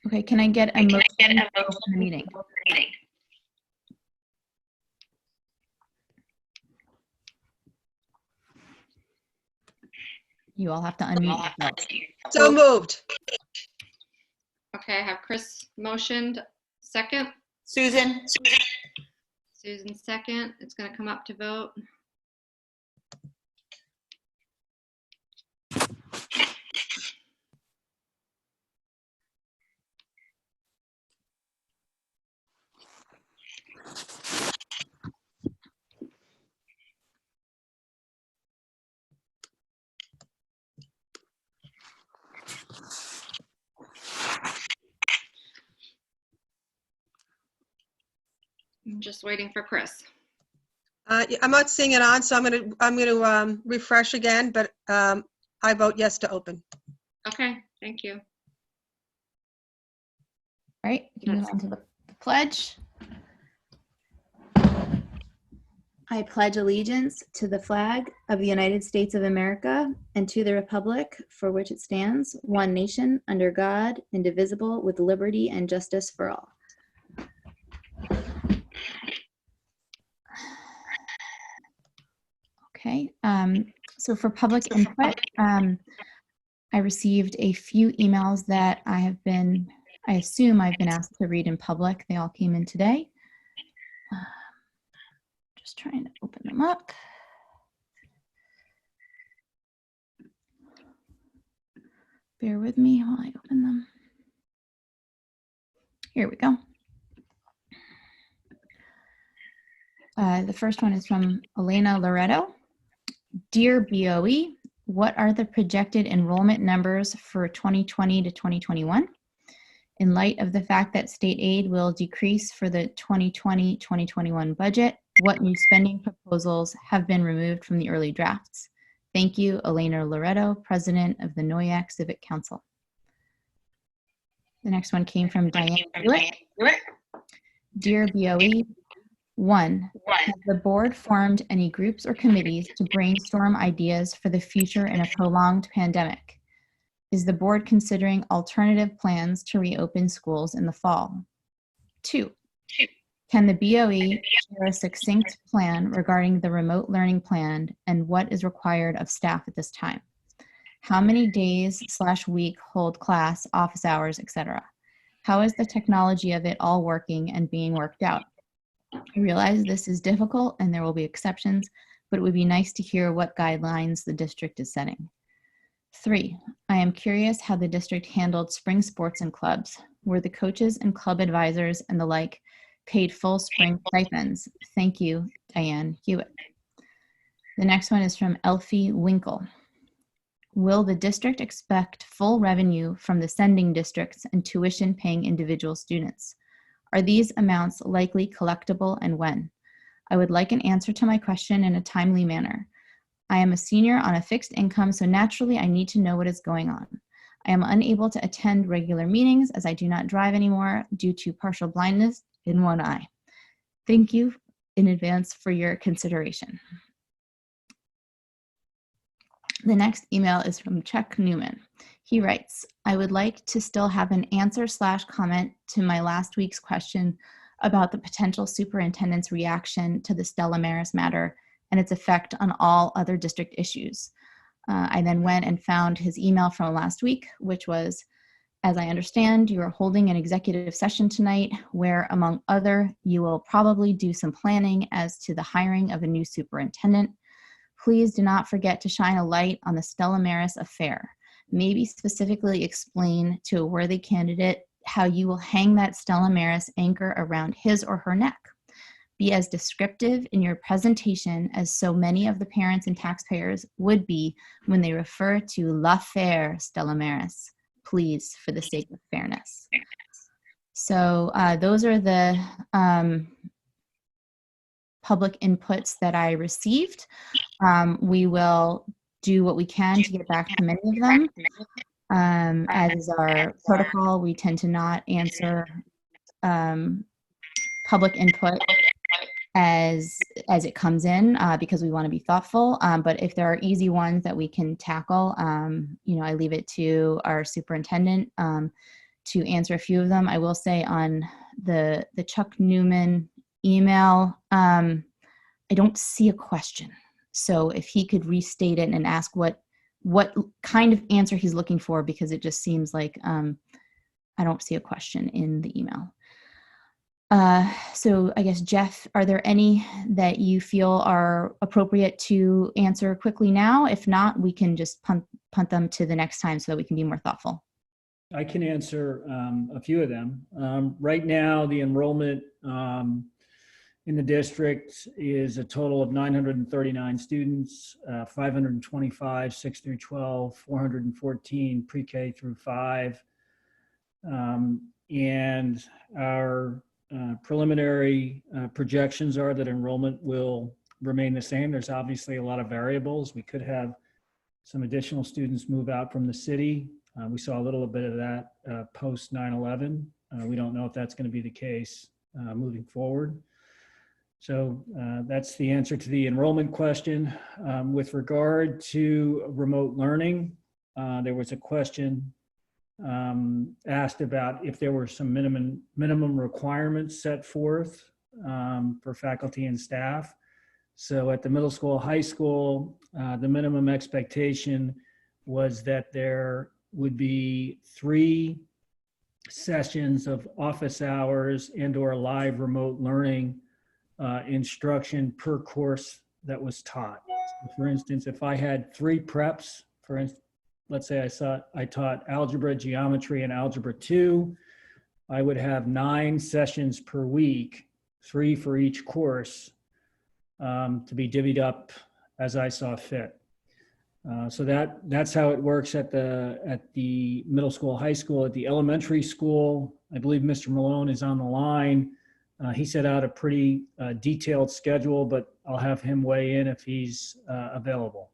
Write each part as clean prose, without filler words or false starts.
Okay, can I get a motion to open the meeting? You all have to unmute yourselves. So moved. Okay, I have Chris motioned, second. Susan? Susan second. It's going to come up to vote. I'm just waiting for Chris. I'm not seeing it on, so I'm gonna refresh again, but I vote yes to open. Okay, thank you. All right, we can move on to the pledge. I pledge allegiance to the flag of the United States of America and to the republic for which it stands, one nation, under God, indivisible, with liberty and justice for all. Okay, so for public input, I received a few emails that I assume I've been asked to read in public. They all came in today. Just trying to open them up. Bear with me while I open them. Here we go. The first one is from Elena Loretto. Dear BOE, what are the projected enrollment numbers for 2020 to 2021? In light of the fact that state aid will decrease for the 2020-2021 budget, what new spending proposals have been removed from the early drafts? Thank you, Elena Loretto, President of the Noyak Civic Council. The next one came from Diane Hewitt. Dear BOE, 1. Has the board formed any groups or committees to brainstorm ideas for the future in a prolonged pandemic? Is the board considering alternative plans to reopen schools in the fall? 2. Can the BOE share a succinct plan regarding the remote learning plan and what is required of staff at this time? How many days/week hold class, office hours, etc.? How is the technology of it all working and being worked out? I realize this is difficult and there will be exceptions, but it would be nice to hear what guidelines the district is setting. 3, I am curious how the district handled spring sports and clubs. Were the coaches and club advisors and the like paid full spring stipends? Thank you, Diane Hewitt. The next one is from Elfie Winkle. Will the district expect full revenue from the sending districts and tuition paying individual students? Are these amounts likely collectible and when? I would like an answer to my question in a timely manner. I am a senior on a fixed income, so naturally I need to know what is going on. I am unable to attend regular meetings as I do not drive anymore due to partial blindness in one eye. Thank you in advance for your consideration. The next email is from Chuck Newman. He writes, I would like to still have an answer/comment to my last week's question about the potential superintendent's reaction to the Stella Maris matter and its effect on all other district issues. I then went and found his email from last week, which was, as I understand, you are holding an executive session tonight where, among other, you will probably do some planning as to the hiring of a new superintendent. Please do not forget to shine a light on the Stella Maris affair. Maybe specifically explain to a worthy candidate how you will hang that Stella Maris anchor around his or her neck. Be as descriptive in your presentation as so many of the parents and taxpayers would be when they refer to l'affaire Stella Maris. Please, for the sake of fairness. So those are the public inputs that I received. We will do what we can to get back to many of them. As is our protocol, we tend to not answer public input as it comes in because we want to be thoughtful. But if there are easy ones that we can tackle, I leave it to our superintendent. to answer a few of them. I will say on the Chuck Newman email, I don't see a question. So if he could restate it and ask what kind of answer he's looking for, because it just seems like I don't see a question in the email. So I guess, Jeff, are there any that you feel are appropriate to answer quickly now? If not, we can just punt them to the next time so that we can be more thoughtful. I can answer a few of them. Right now, the enrollment in the district is a total of 939 students, 525 6 through 12, 414 pre-K through 5. And our preliminary projections are that enrollment will remain the same. There's obviously a lot of variables. We could have some additional students move out from the city. We saw a little bit of that post 9/11. We don't know if that's going to be the case moving forward. So that's the answer to the enrollment question. With regard to remote learning, there was a question asked about if there were some minimum requirements set forth for faculty and staff. So at the middle school, high school, the minimum expectation was that there would be 3 sessions of office hours and/or live remote learning instruction per course that was taught. So for instance, if I had 3 preps, for instance, let's say I taught algebra, geometry, and algebra 2, I would have 9 sessions per week, 3 for each course, to be divvied up as I saw fit. So that's how it works at the middle school, high school. At the elementary school, I believe Mr. Malone is on the line. He set out a pretty detailed schedule, but I'll have him weigh in if he's available.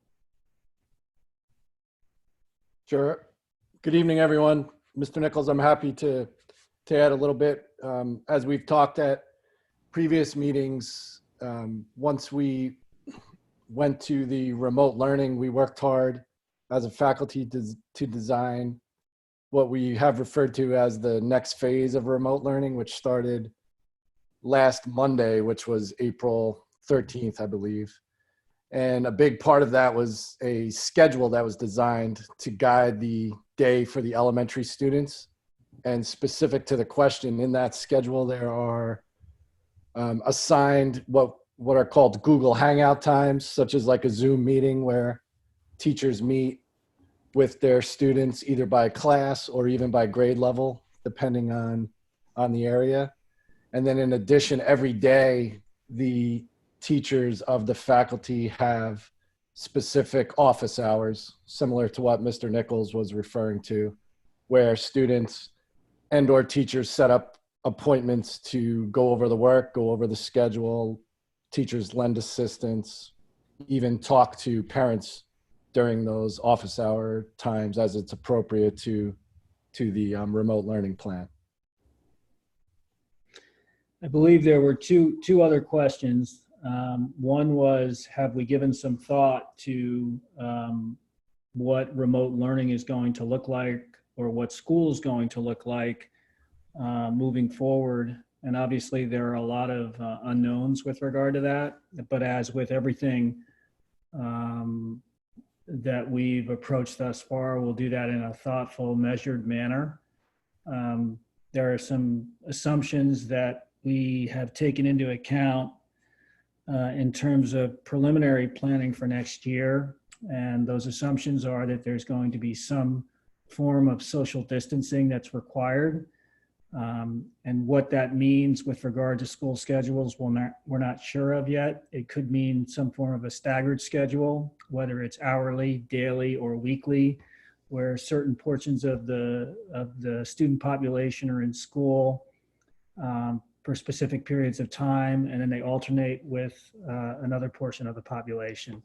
Sure. Good evening, everyone. Mr. Nichols, I'm happy to add a little bit. As we've talked at previous meetings, once we went to the remote learning, we worked hard as a faculty to design what we have referred to as the next phase of remote learning, which started last Monday, which was April 13th, I believe. And a big part of that was a schedule that was designed to guide the day for the elementary students. And specific to the question, in that schedule, there are assigned what are called Google Hangout times, such as like a Zoom meeting where teachers meet with their students either by class or even by grade level, depending on the area. And then in addition, every day, the teachers of the faculty have specific office hours, similar to what Mr. Nichols was referring to, where students and/or teachers set up appointments to go over the work, go over the schedule. Teachers lend assistance, even talk to parents during those office hour times as it's appropriate to the remote learning plan. I believe there were two other questions. One was, have we given some thought to what remote learning is going to look like, or what school is going to look like moving forward? And obviously there are a lot of unknowns with regard to that, but as with everything that we've approached thus far, we'll do that in a thoughtful, measured manner. There are some assumptions that we have taken into account in terms of preliminary planning for next year. And those assumptions are that there's going to be some form of social distancing that's required. And what that means with regard to school schedules, we're not sure of yet. It could mean some form of a staggered schedule, whether it's hourly, daily, or weekly, where certain portions of the student population are in school for specific periods of time, and then they alternate with another portion of the population.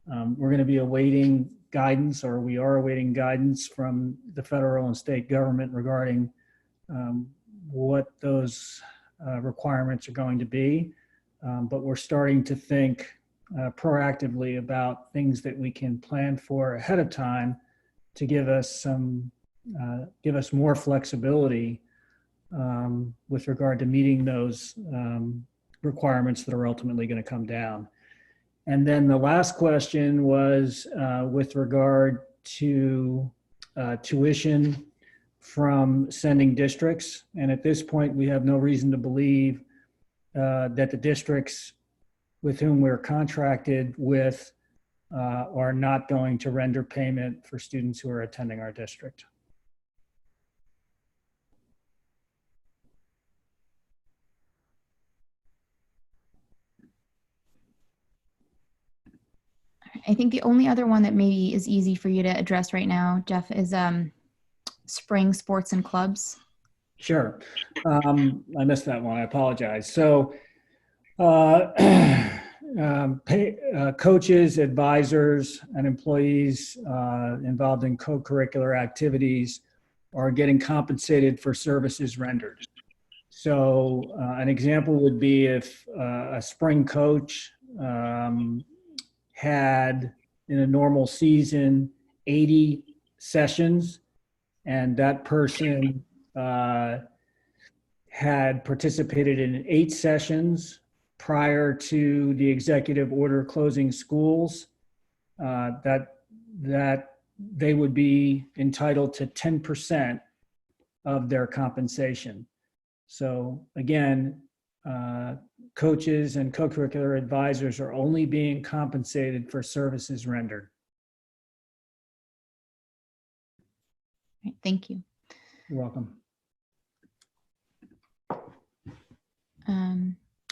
We're going to be awaiting guidance, or we are awaiting guidance from the federal and state government regarding what those requirements are going to be. But we're starting to think proactively about things that we can plan for ahead of time to give us some give us more flexibility with regard to meeting those requirements that are ultimately going to come down. And then the last question was with regard to tuition from sending districts. And at this point, we have no reason to believe that the districts with whom we're contracted with are not going to render payment for students who are attending our district. I think the only other one that maybe is easy for you to address right now, Jeff, is spring sports and clubs. Sure. I missed that one. I apologize. So coaches, advisors, and employees involved in co-curricular activities are getting compensated for services rendered. So an example would be if a spring coach had, in a normal season, 80 sessions, and that person had participated in 8 sessions prior to the executive order closing schools, that they would be entitled to 10% of their compensation. So again, coaches and co-curricular advisors are only being compensated for services rendered. Right, thank you. You're welcome.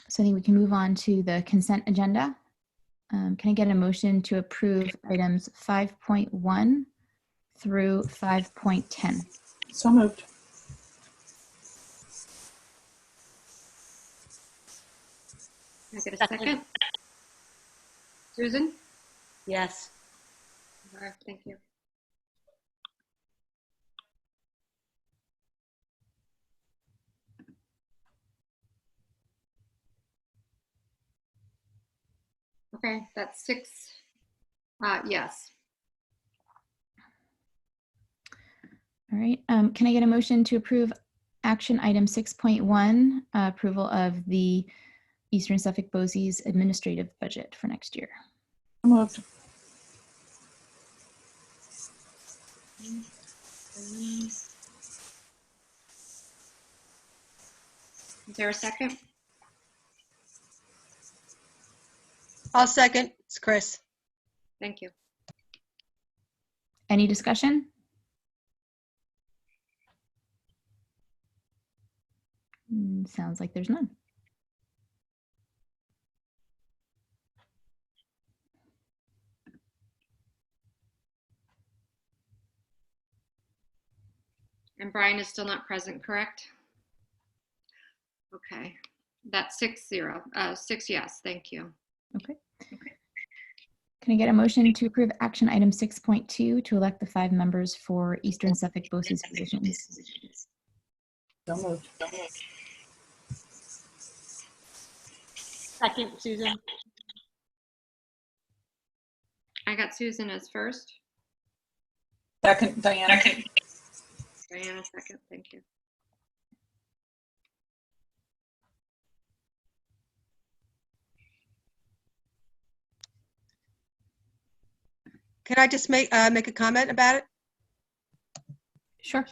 So I think we can move on to the consent agenda. Can I get a motion to approve items 5.1 through 5.10? So moved. Can I get a second? Susan? Yes. All right, thank you. Okay, that's 6. Yes. All right. Can I get a motion to approve action item 6.1, approval of the Eastern Suffolk BOCES administrative budget for next year? So moved. Is there a second? I'll second. It's Chris. Thank you. Any discussion? Sounds like there's none. And Brian is still not present, correct? Okay, that's 6-0. 6 yes, thank you. Okay. Can I get a motion to approve action item 6.2 to elect the 5 members for Eastern Suffolk BOCES positions? So moved. Second, Susan. I got Susan as first. Second, Diana. Diana second, thank you. Can I just make a comment about it? Sure.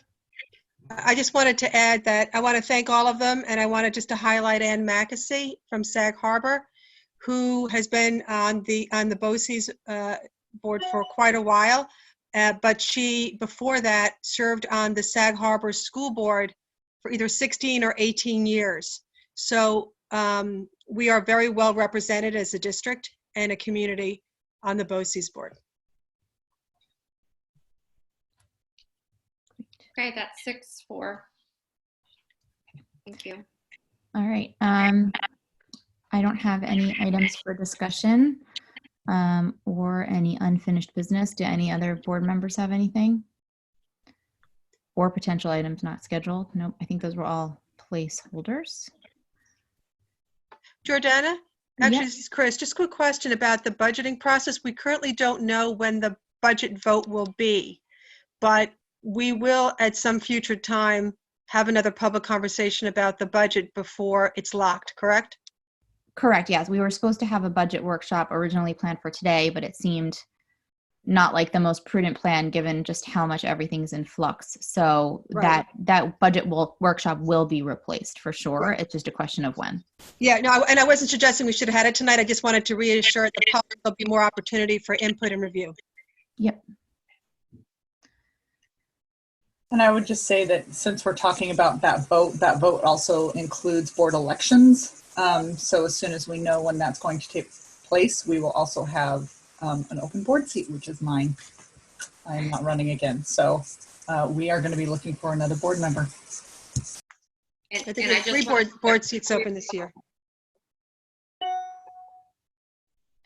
I just wanted to add that I want to thank all of them, and I wanted just to highlight Ann Mackesy from Sag Harbor, who has been on the BOCES board for quite a while, but she, before that, served on the Sag Harbor School Board for either 16 or 18 years. So we are very well represented as a district and a community on the BOCES board. Okay, that's 6-4. Thank you. All right. I don't have any items for discussion or any unfinished business. Do any other board members have anything? Or potential items not scheduled? Nope, I think those were all placeholders. Jordana? Actually, Yeah. this is Chris. Just a quick question about the budgeting process. We currently don't know when the budget vote will be, but we will, at some future time, have another public conversation about the budget before it's locked, correct? Correct, yes. We were supposed to have a budget workshop originally planned for today, but it seemed not like the most prudent plan given just how much everything's in flux. So Right. that budget workshop will be replaced for sure. Right. It's just a question of when. Yeah, no, and I wasn't suggesting we should have had it tonight. I just wanted to reassure the public there'll be more opportunity for input and review. Yep. And I would just say that since we're talking about that vote also includes board elections. So as soon as we know when that's going to take place, we will also have an open board seat, which is mine. I am not running again. So we are going to be looking for another board member. I think there's 3 board seats open this year.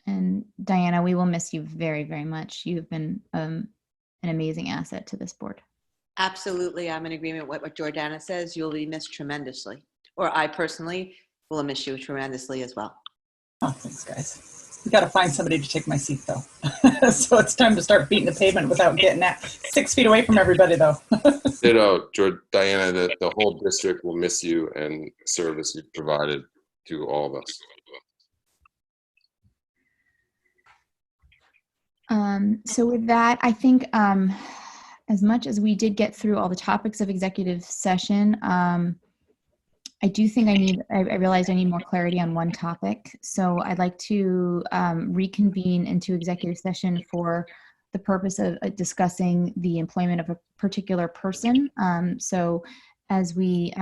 And Diana, we will miss you very, very much. You've been an amazing asset to this board. Absolutely. I'm in agreement with what Jordana says. You'll be missed tremendously. Or I personally will miss you tremendously as well. Oh, thanks, guys. We got to find somebody to take my seat, though. So it's time to start beating the pavement without getting 6 feet away from everybody, though. Diana, the whole district will miss you and service you've provided to all of us. So with that, I think as much as we did get through all the topics of executive session, I do think I realized I need more clarity on one topic. So I'd like to reconvene into executive session for the purpose of discussing the employment of a particular person. So as we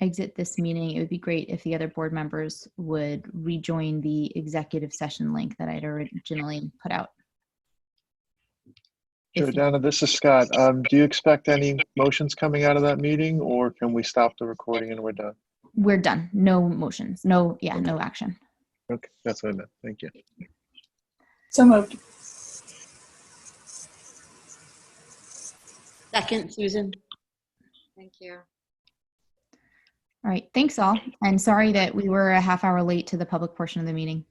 exit this meeting, it would be great if the other board members would rejoin the executive session link that I'd originally put out. Jordana, this is Scott. Do you expect any motions coming out of that meeting, or can we stop the recording and we're done? We're done. No motions. No action. Okay, that's what I meant. Thank you. So moved. Second, Susan. Thank you. All right. Thanks all. And sorry that we were a half hour late to the public portion of the meeting.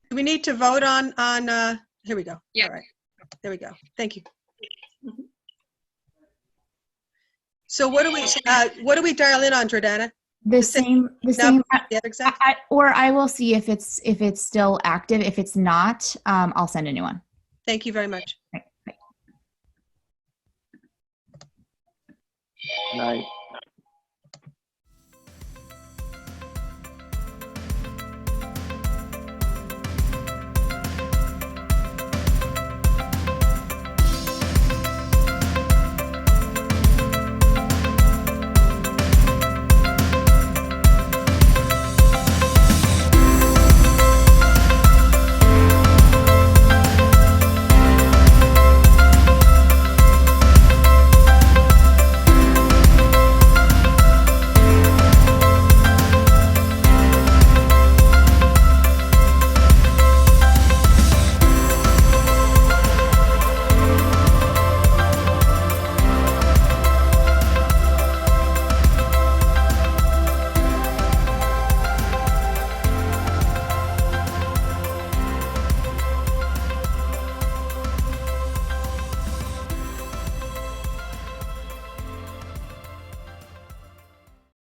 Do we need to vote on here we go. Yeah. All right. There we go. Thank you. So what do we dial in on, Jordana? The same. The other exec? Or I will see if it's still active. If it's not, I'll send a new one. Thank you very much. Right. Night.